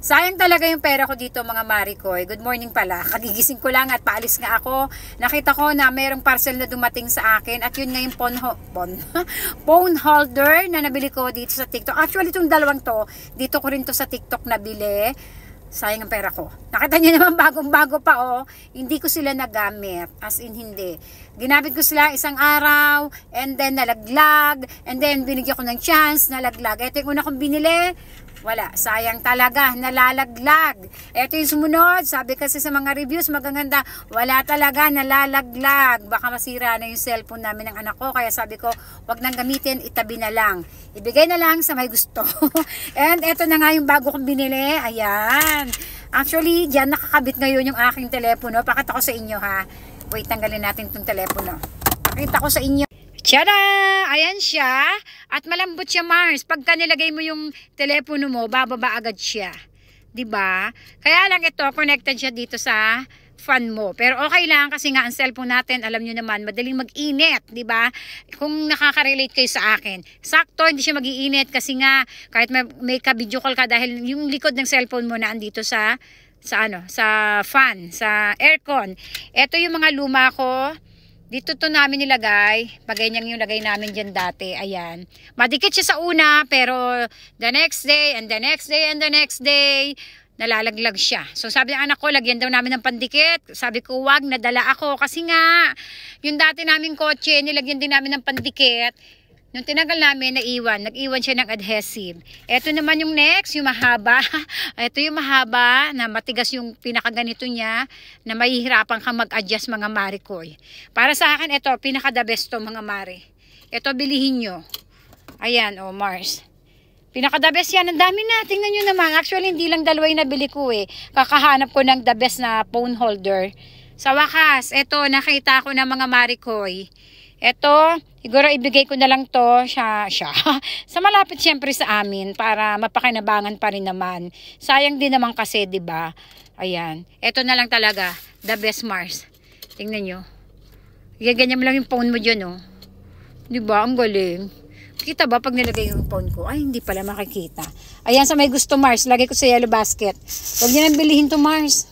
Sayang talaga yung pera ko dito mga Maricoy. Good morning pala. Kagigising ko lang at paalis nga ako. Nakita ko na mayroong parcel na dumating sa akin at yun nga yung phone holder na nabili ko dito sa TikTok. Actually itong dalawang to, dito ko rin to sa TikTok nabili. Sayang ang pera ko. Nakita niyo naman bagong-bago pa oh. Hindi ko sila nagamit. As in hindi. Ginamit ko sila isang araw and then nalaglag and then binigyan ko ng chance nalaglag. Ito yung una kong binili. Wala, sayang talaga, nalalaglag. Ito yung sumunod, sabi kasi sa mga reviews magaganda, wala talaga, nalalaglag. Baka masira na yung cellphone namin ng anak ko, kaya sabi ko, wag nang gamitin, itabi na lang. Ibigay na lang sa may gusto. And ito na nga yung bago kong binili, ayan. Actually, dyan nakakabit ngayon yung aking telepono. Pakita ko sa inyo ha. Wait, tanggalin natin itong telepono. Pakita ko sa inyo. Tiyada! Ayan siya. At malambot siya, Mars. Pagka nilagay mo yung telepono mo, bababa agad siya. 'Di ba? Kaya lang ito, connected siya dito sa fan mo. Pero okay lang kasi nga ang cellphone natin, alam nyo naman, madaling mag-init. 'Di ba? Kung nakaka-relate kayo sa akin. Sakto, hindi siya mag-iinit kasi nga, kahit may ka-video call ka dahil yung likod ng cellphone mo na andito sa fan, sa aircon. Ito yung mga luma ko. Dito to namin nilagay. Ganyan yung lagay namin dyan dati. Ayan. Madikit siya sa una, pero the next day, and the next day, and the next day, nalalaglag siya. So sabi ng anak ko, lagyan daw namin ng pandikit. Sabi ko, wag, nadala ako. Kasi nga, yung dati naming kotse, nilagyan din namin ng pandikit. Nung tinagal namin, nag-iwan siya ng adhesive. Ito naman yung next, yung mahaba. Ito yung mahaba, na matigas yung pinakaganito niya, na mahihirapan ka mag-adjust mga Maricoy. Para sa akin, ito, pinaka-the best to mga Mari. Ito, bilihin nyo. Ayan, oh, Mars. Pinaka-the best yan. Ang dami na. Tingnan nyo naman. Actually, hindi lang dalawa yung nabili ko eh. Kakahanap ko ng the best na phone holder. Sa wakas, ito, nakita ko na mga Maricoy. Ito, siguro ibigay ko na lang to siya sa malapit siyempre sa amin para mapakinabangan pa rin naman. Sayang din naman kasi, 'di ba? Ayan. Ito na lang talaga, the best Mars. Tingnan niyo. Ganyan mo lang yung phone mo diyan, oh. 'Di ba? Ang galing. Kita ba pag nilagay yung phone ko? Ay, hindi pala makikita. Ayan, sa may gusto Mars, lagay ko sa yellow basket. Huwag niyo nang bilihin to Mars.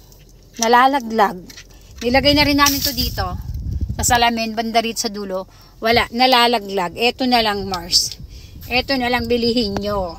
Nalalaglag. Nilagay na rin namin to dito. Sa salamin, banda rito sa dulo, wala, nalalaglag. Ito na lang Mars. Ito na lang bilihin nyo.